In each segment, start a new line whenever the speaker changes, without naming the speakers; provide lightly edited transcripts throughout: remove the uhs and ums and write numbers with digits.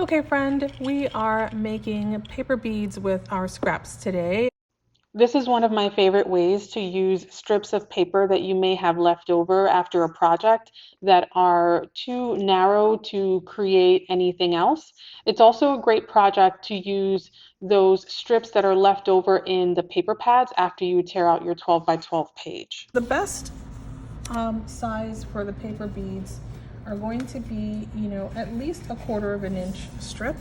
Okay, friend, we are making paper beads with our scraps today. This is one of my favorite ways to use strips of paper that you may have left over after a project that are too narrow to create anything else. It's also a great project to use those strips that are left over in the paper pads after you tear out your 12 by 12 page. The best size for the paper beads are going to be, at least a quarter of an inch strip.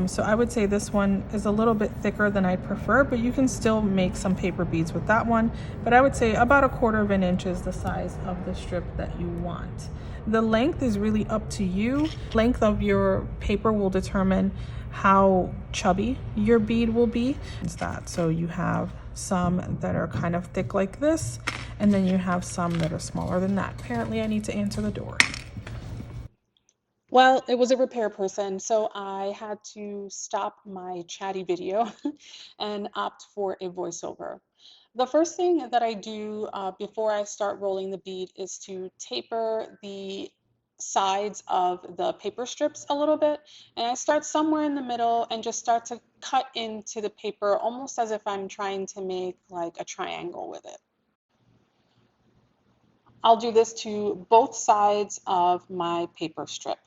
So I would say this one is a little bit thicker than I prefer, but you can still make some paper beads with that one. But I would say about a quarter of an inch is the size of the strip that you want. The length is really up to you. Length of your paper will determine how chubby your bead will be. It's that. So you have some that are kind of thick like this, and then you have some that are smaller than that. Apparently I need to answer the door. Well, it was a repair person, so I had to stop my chatty video and opt for a voiceover. The first thing that I do before I start rolling the bead is to taper the sides of the paper strips a little bit. And I start somewhere in the middle and just start to cut into the paper almost as if I'm trying to make like a triangle with it. I'll do this to both sides of my paper strip.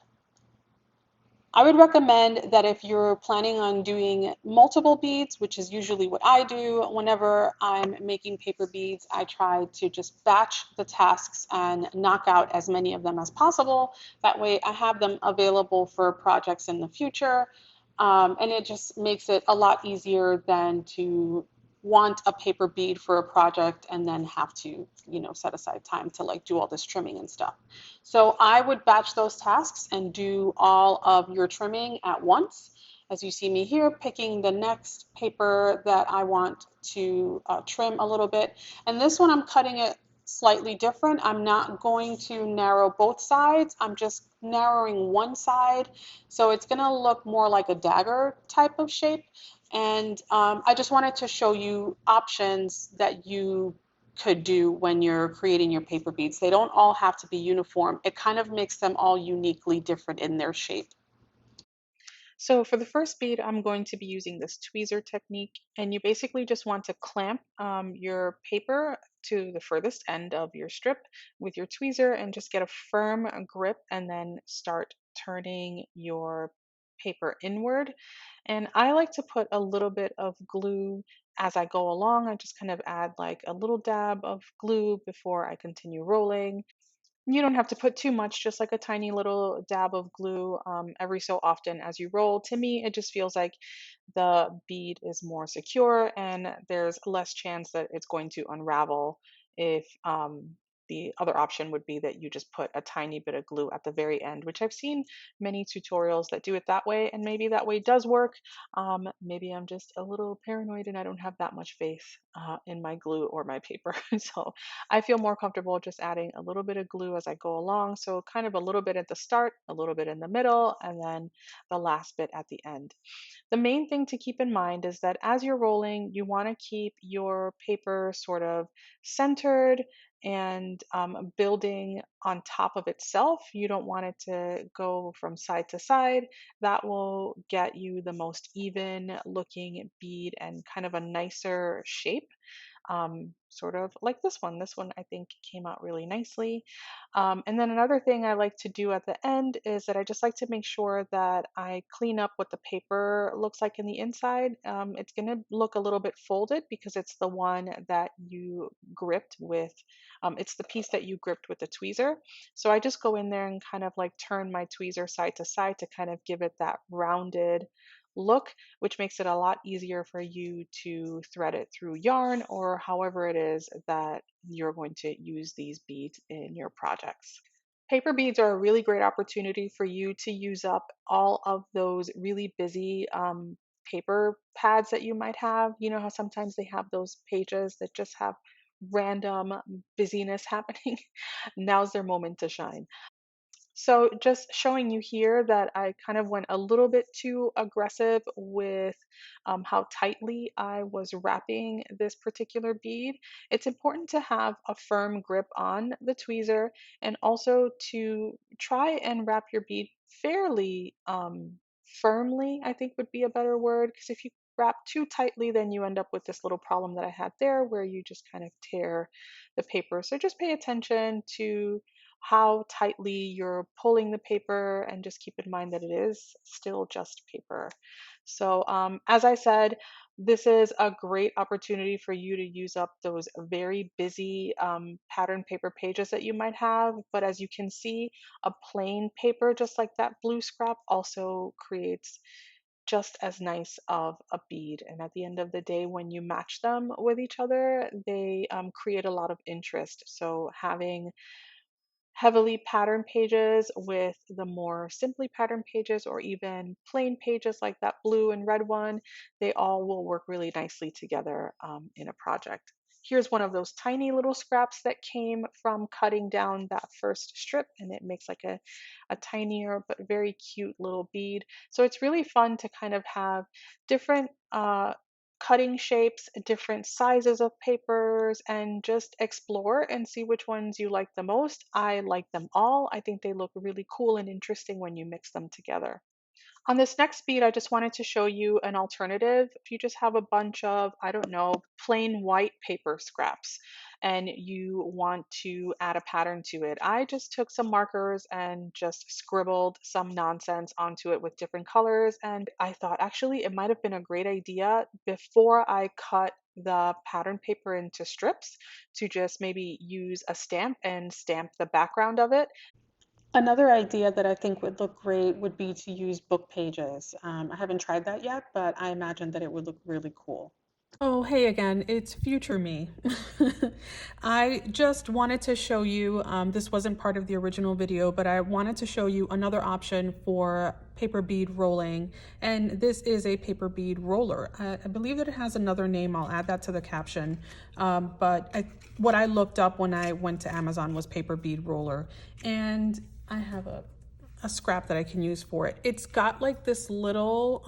I would recommend that if you're planning on doing multiple beads, which is usually what I do, whenever I'm making paper beads, I try to just batch the tasks and knock out as many of them as possible. That way I have them available for projects in the future. And it just makes it a lot easier than to want a paper bead for a project and then have to, set aside time to like do all this trimming and stuff. So I would batch those tasks and do all of your trimming at once. As you see me here, picking the next paper that I want to trim a little bit. And this one I'm cutting it slightly different. I'm not going to narrow both sides. I'm just narrowing one side. So it's going to look more like a dagger type of shape. And I just wanted to show you options that you could do when you're creating your paper beads. They don't all have to be uniform. It kind of makes them all uniquely different in their shape. So for the first bead, I'm going to be using this tweezer technique, and you basically just want to clamp your paper to the furthest end of your strip with your tweezer and just get a firm grip and then start turning your paper inward. And I like to put a little bit of glue as I go along. I just kind of add like a little dab of glue before I continue rolling. You don't have to put too much, just like a tiny little dab of glue every so often as you roll. To me, it just feels like the bead is more secure and there's less chance that it's going to unravel if the other option would be that you just put a tiny bit of glue at the very end, which I've seen many tutorials that do it that way, and maybe that way does work. Maybe I'm just a little paranoid and I don't have that much faith in my glue or my paper. So I feel more comfortable just adding a little bit of glue as I go along. So kind of a little bit at the start, a little bit in the middle, and then the last bit at the end. The main thing to keep in mind is that as you're rolling, you want to keep your paper sort of centered and building on top of itself. You don't want it to go from side to side. That will get you the most even looking bead and kind of a nicer shape, sort of like this one. This one I think came out really nicely. And then another thing I like to do at the end is that I just like to make sure that I clean up what the paper looks like in the inside. It's going to look a little bit folded because it's the one that you gripped with, it's the piece that you gripped with the tweezer. So I just go in there and kind of like turn my tweezer side to side to kind of give it that rounded look, which makes it a lot easier for you to thread it through yarn or however it is that you're going to use these beads in your projects. Paper beads are a really great opportunity for you to use up all of those really busy paper pads that you might have. You know how sometimes they have those pages that just have random busyness happening? Now's their moment to shine. So just showing you here that I kind of went a little bit too aggressive with how tightly I was wrapping this particular bead. It's important to have a firm grip on the tweezer and also to try and wrap your bead fairly firmly, I think would be a better word, because if you wrap too tightly, then you end up with this little problem that I had there where you just kind of tear the paper. So just pay attention to how tightly you're pulling the paper and just keep in mind that it is still just paper. So, as I said, this is a great opportunity for you to use up those very busy pattern paper pages that you might have. But as you can see, a plain paper, just like that blue scrap, also creates just as nice of a bead. And at the end of the day, when you match them with each other, they create a lot of interest. So having heavily patterned pages with the more simply patterned pages, or even plain pages like that blue and red one, they all will work really nicely together in a project. Here's one of those tiny little scraps that came from cutting down that first strip, and it makes like a tinier but very cute little bead. So it's really fun to kind of have different cutting shapes, different sizes of papers, and just explore and see which ones you like the most. I like them all. I think they look really cool and interesting when you mix them together. On this next bead, I just wanted to show you an alternative. If you just have a bunch of, I don't know, plain white paper scraps and you want to add a pattern to it, I just took some markers and just scribbled some nonsense onto it with different colors. And I thought actually it might have been a great idea before I cut the pattern paper into strips to just maybe use a stamp and stamp the background of it. Another idea that I think would look great would be to use book pages. I haven't tried that yet, but I imagine that it would look really cool.
Oh, hey again, it's future me. I just wanted to show you, this wasn't part of the original video, but I wanted to show you another option for paper bead rolling. And this is a paper bead roller. I believe that it has another name. I'll add that to the caption. What I looked up when I went to Amazon was paper bead roller. And I have a scrap that I can use for it. It's got like this little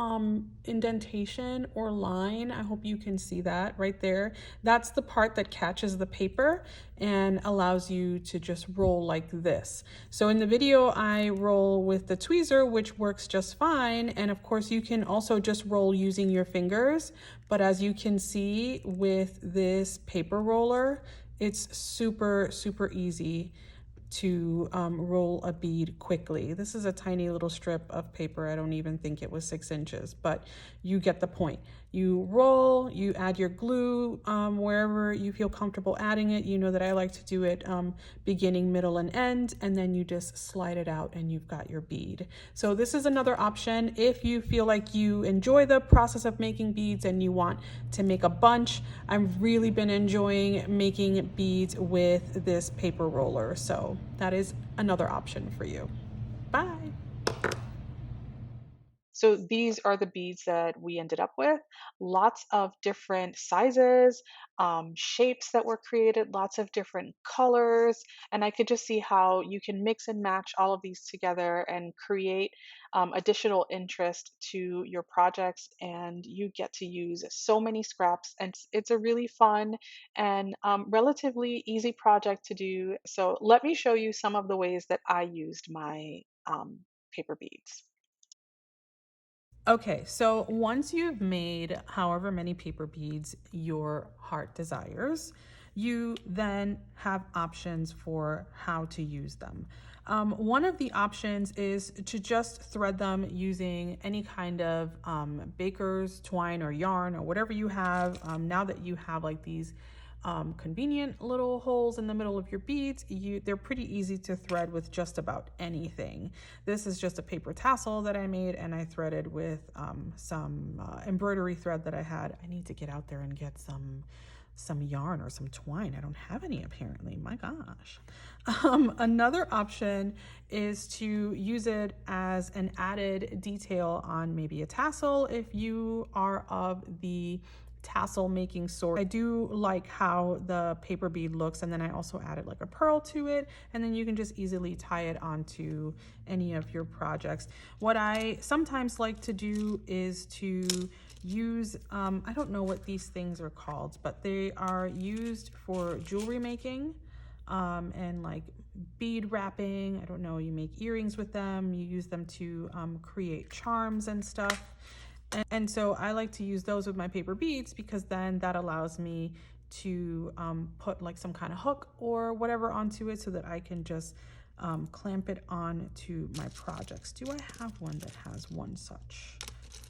indentation or line. I hope you can see that right there. That's the part that catches the paper and allows you to just roll like this. So in the video, I roll with the tweezer, which works just fine. And of course, you can also just roll using your fingers. But as you can see with this paper roller, it's super, super easy to roll a bead quickly. This is a tiny little strip of paper. I don't even think it was 6 inches, but you get the point. You roll, you add your glue wherever you feel comfortable adding it. You know that I like to do it beginning, middle, and end, and then you just slide it out and you've got your bead. So this is another option if you feel like you enjoy the process of making beads and you want to make a bunch. I've really been enjoying making beads with this paper roller. So that is another option for you. Bye.
So these are the beads that we ended up with. Lots of different sizes, shapes that were created, lots of different colors. And I could just see how you can mix and match all of these together and create additional interest to your projects. And you get to use so many scraps. And it's a really fun and relatively easy project to do. So let me show you some of the ways that I used my paper beads.
Okay, so once you've made however many paper beads your heart desires, you then have options for how to use them. One of the options is to just thread them using any kind of baker's twine or yarn or whatever you have. Now that you have like these convenient little holes in the middle of your beads, they're pretty easy to thread with just about anything. This is just a paper tassel that I made and I threaded with some embroidery thread that I had. I need to get out there and get some yarn or some twine. I don't have any apparently, my gosh. Another option is to use it as an added detail on maybe a tassel if you are of the tassel making sort. I do like how the paper bead looks, and then I also added like a pearl to it, and then you can just easily tie it onto any of your projects. What I sometimes like to do is to use, I don't know what these things are called, but they are used for jewelry making. and like bead wrapping. I don't know, you make earrings with them, you use them to create charms and stuff. And so I like to use those with my paper beads because then that allows me to put like some kind of hook or whatever onto it so that I can just clamp it on to my projects. Do I have one that has one such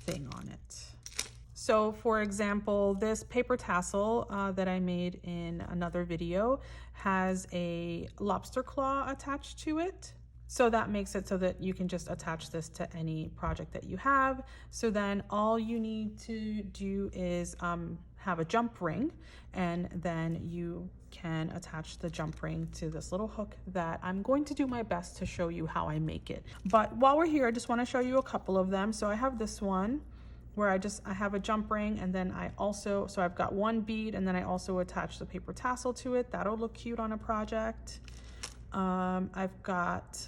thing on it? So for example, this paper tassel that I made in another video has a lobster claw attached to it. So that makes it so that you can just attach this to any project that you have. So then all you need to do is have a jump ring, and then you can attach the jump ring to this little hook that I'm going to do my best to show you how I make it. But while we're here, I just want to show you a couple of them. So I have this one where I have a jump ring, and then so I've got one bead, and then I also attach the paper tassel to it. That'll look cute on a project. I've got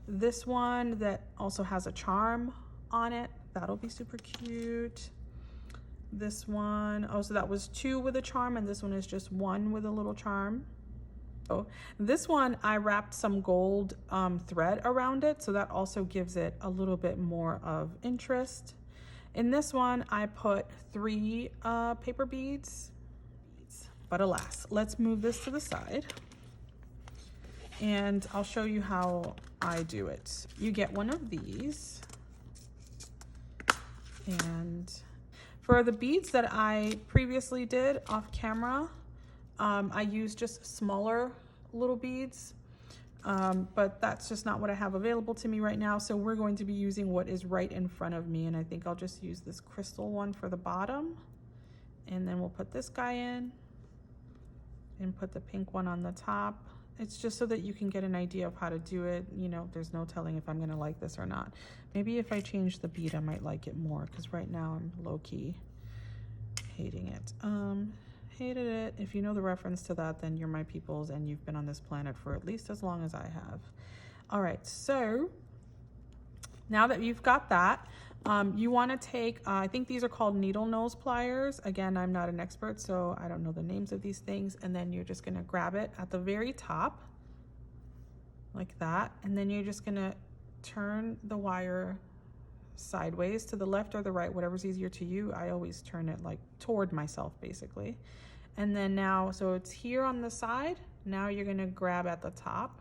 this one that also has a charm on it. That'll be super cute. This one, oh, so that was 2 with a charm, and this one is just 1 with a little charm. Oh, this one I wrapped some gold thread around it, so that also gives it a little bit more of interest. In this one, I put 3 paper beads, but alas, let's move this to the side and I'll show you how I do it. You get one of these, and for the beads that I previously did off camera, I used just smaller little beads, but that's just not what I have available to me right now. So we're going to be using what is right in front of me, and I think I'll just use this crystal one for the bottom, and then we'll put this guy in and put the pink one on the top. It's just so that you can get an idea of how to do it. You know, there's no telling if I'm gonna like this or not. Maybe if I change the bead, I might like it more, because right now I'm low-key hating it. Hated it. If you know the reference to that, then you're my peoples and you've been on this planet for at least as long as I have. All right, so now that you've got that, you want to take, I think these are called needle nose pliers. Again, I'm not an expert, so I don't know the names of these things. And then you're just going to grab it at the very top like that. And then you're just going to turn the wire sideways to the left or the right, whatever's easier to you. I always turn it like toward myself, basically. And then now, so it's here on the side. Now you're going to grab at the top.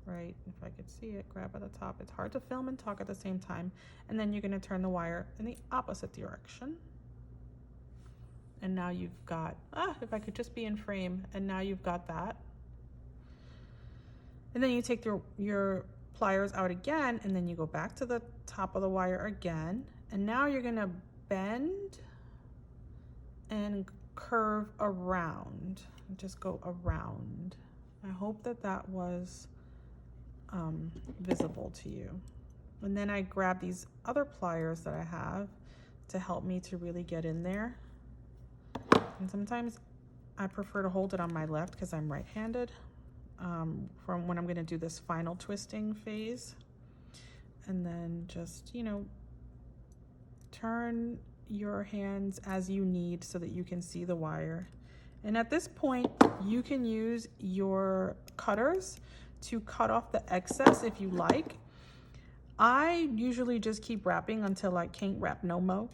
Right, if I could see it, grab at the top. It's hard to film and talk at the same time. And then you're going to turn the wire in the opposite direction. And now you've got, if I could just be in frame, and now you've got that. And then you take your pliers out again, and then you go back to the top of the wire again. And now you're going to bend and curve around. Just go around. I hope that that was visible to you. And then I grab these other pliers that I have to help me to really get in there. And sometimes I prefer to hold it on my left because I'm right-handed from when I'm going to do this final twisting phase. And then just, you know, turn your hands as you need so that you can see the wire. And at this point, you can use your cutters to cut off the excess if you like. I usually just keep wrapping until I can't wrap no mo.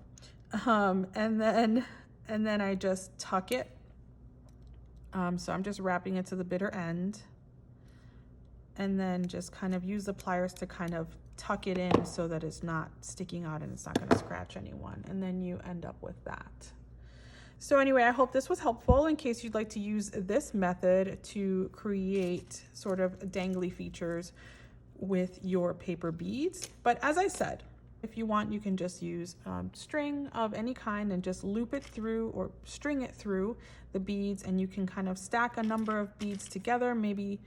And then I just tuck it. So I'm just wrapping it to the bitter end. And then just kind of use the pliers to kind of tuck it in so that it's not sticking out and it's not going to scratch anyone. And then you end up with that. So anyway, I hope this was helpful in case you'd like to use this method to create sort of dangly features with your paper beads. But as I said, if you want, you can just use string of any kind and just loop it through or string it through the beads, and you can kind of stack a number of beads together, maybe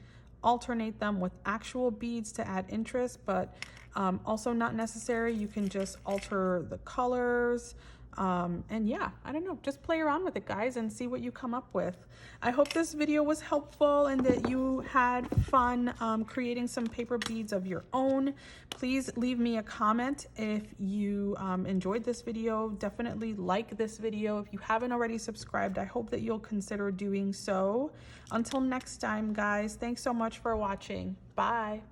alternate them with actual beads to add interest, but also not necessary. You can just alter the colors. And yeah, I don't know, just play around with it, guys, and see what you come up with. I hope this video was helpful and that you had fun creating some paper beads of your own. Please leave me a comment if you enjoyed this video. Definitely like this video. If you haven't already subscribed, I hope that you'll consider doing so. Until next time, guys, thanks so much for watching. Bye.